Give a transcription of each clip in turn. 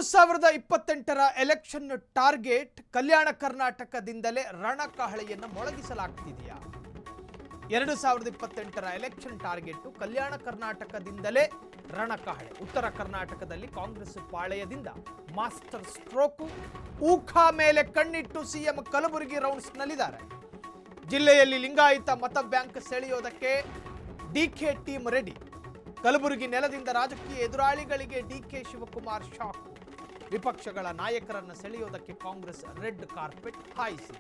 2028ರ election target Kalyana ಕರ್ನಾಟಕದಿಂದಲೇ ರಣಕಹಳೆಯನ್ನು ಮೊಳಗಿಸಲಾಗ್ತಿದೆಯಾ? 2028ರ ಎಲೆಕ್ಷನ್ ಟಾರ್ಗೆಟ್ ಕಲ್ಯಾಣ ಕರ್ನಾಟಕದಿಂದಲೇ ರಣಕಹಳೆ. ಉತ್ತರ ಕರ್ನಾಟಕದಲ್ಲಿ ಕಾಂಗ್ರೆಸ್ ಪಾಳೆಯದಿಂದ ಮಾಸ್ಟರ್ ಸ್ಟ್ರೋಕ್. ಊಖಾ ಮೇಲೆ ಕಣ್ಣಿಟ್ಟು ಸಿಎಂ ಕಲಬುರಗಿ ರೌಂಡ್ಸ್ನಲ್ಲಿದ್ದಾರೆ. ಜಿಲ್ಲೆಯಲ್ಲಿ ಲಿಂಗಾಯತ ಮತ ಬ್ಯಾಂಕ್ ಸೆಳೆಯೋದಕ್ಕೆ ಡಿಕೆ ಟೀಮ್ ರೆಡಿ. ಕಲಬುರಗಿ ನೆಲದಿಂದ ರಾಜಕೀಯ ಎದುರಾಳಿಗಳಿಗೆ ಡಿಕೆ ಶಿವಕುಮಾರ್ ಶಾಕ್. ವಿಪಕ್ಷಗಳ ನಾಯಕರನ್ನು ಸೆಳೆಯೋದಕ್ಕೆ ಕಾಂಗ್ರೆಸ್ ರೆಡ್ ಕಾರ್ಪೆಟ್ ಹಾಯಿಸಿ.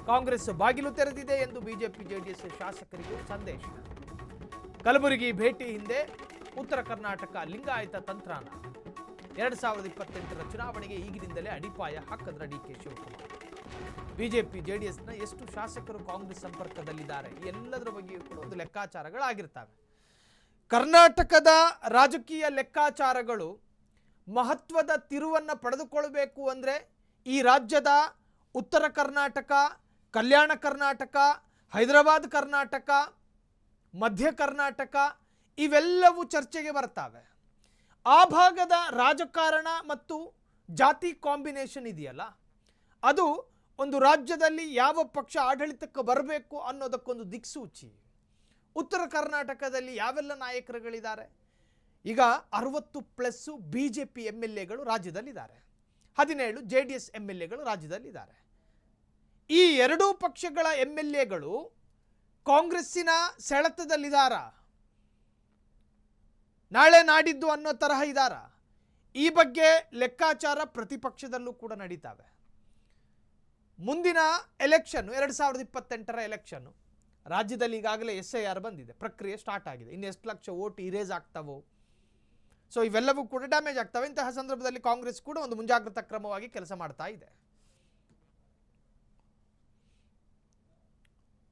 ಕಾಂಗ್ರೆಸ್ ಬಾಗಿಲು ತೆರೆದಿದೆ ಎಂದು ಬಿಜೆಪಿ ಜೆಡಿಎಸ್ ಶಾಸಕರಿಗೂ ಸಂದೇಶ. ಕಲಬುರಗಿ ಭೇಟಿ ಹಿಂದೆ ಉತ್ತರ ಕರ್ನಾಟಕ ಲಿಂಗಾಯತ ತಂತ್ರಾನ. 2028ರ ಚುನಾವಣೆಗೆ ಈಗಿನಿಂದಲೇ ಅಡಿಪಾಯ ಹಾಕಿದ್ರ ಡಿಕೆ ಶಿವಕುಮಾರ್. ಬಿಜೆಪಿ ಜೆಡಿಎಸ್ನ ಎಷ್ಟು ಶಾಸಕರು ಕಾಂಗ್ರೆಸ್ ಸಂಪರ್ಕದಲ್ಲಿದ್ದಾರೆ, ಎಲ್ಲದರ ಬಗ್ಗೆಯೂ ಕೂಡ ಒಂದು ಲೆಕ್ಕಾಚಾರಗಳಾಗಿರ್ತವೆ. ಕರ್ನಾಟಕದ ರಾಜಕೀಯ ಲೆಕ್ಕಾಚಾರಗಳು ಮಹತ್ವದ ತಿರುವನ್ನು ಪಡೆದುಕೊಳ್ಳಬೇಕು ಅಂದರೆ ಈ ರಾಜ್ಯದ ಉತ್ತರ ಕರ್ನಾಟಕ, ಕಲ್ಯಾಣ ಕರ್ನಾಟಕ, ಹೈದರಾಬಾದ್ ಕರ್ನಾಟಕ, ಮಧ್ಯ ಕರ್ನಾಟಕ ಇವೆಲ್ಲವೂ ಚರ್ಚೆಗೆ ಬರ್ತವೆ. ಆ ಭಾಗದ ರಾಜಕಾರಣ ಮತ್ತು ಜಾತಿ ಕಾಂಬಿನೇಷನ್ ಇದೆಯಲ್ಲ, ಅದು ಒಂದು ರಾಜ್ಯದಲ್ಲಿ ಯಾವ ಪಕ್ಷ ಆಡಳಿತಕ್ಕೆ ಬರಬೇಕು ಅನ್ನೋದಕ್ಕೊಂದು ದಿಕ್ಸೂಚಿ. ಉತ್ತರ ಕರ್ನಾಟಕದಲ್ಲಿ ಯಾವೆಲ್ಲ ನಾಯಕರುಗಳಿದ್ದಾರೆ? ಈಗ 60+ ಬಿಜೆಪಿ MLAಗಳು ರಾಜ್ಯದಲ್ಲಿದ್ದಾರೆ, 17 JDS MLAಗಳು ರಾಜ್ಯದಲ್ಲಿದ್ದಾರೆ. ಈ ಎರಡೂ ಪಕ್ಷಗಳ MLAಗಳು ಕಾಂಗ್ರೆಸ್ಸಿನ ಸೆಳೆತದಲ್ಲಿದ್ದಾರ, ನಾಳೆ ನಾಡಿದ್ದು ಅನ್ನೋ ತರಹ ಇದ್ದಾರ? ಈ ಬಗ್ಗೆ ಲೆಕ್ಕಾಚಾರ ಪ್ರತಿಪಕ್ಷದಲ್ಲೂ ಕೂಡ ನಡೀತಾವೆ. ಮುಂದಿನ ಎಲೆಕ್ಷನ್ 2028ರ ಎಲೆಕ್ಷನ್ ರಾಜ್ಯದಲ್ಲಿ ಈಗಾಗಲೇ SIR ಬಂದಿದೆ, ಪ್ರಕ್ರಿಯೆ ಸ್ಟಾರ್ಟ್ ಆಗಿದೆ. ಇನ್ನು ಎಷ್ಟು ಲಕ್ಷ ವೋಟ್ ಇರೇಸ್ ಆಗ್ತಾವೋ, ಸೊ ಇವೆಲ್ಲವೂ ಕೂಡ ಡ್ಯಾಮೇಜ್ ಆಗ್ತವೆ. ಇಂತಹ ಸಂದರ್ಭದಲ್ಲಿ ಕಾಂಗ್ರೆಸ್ ಕೂಡ ಒಂದು ಮುಂಜಾಗ್ರತಾ ಕ್ರಮವಾಗಿ ಕೆಲಸ ಮಾಡ್ತಾ ಇದೆ.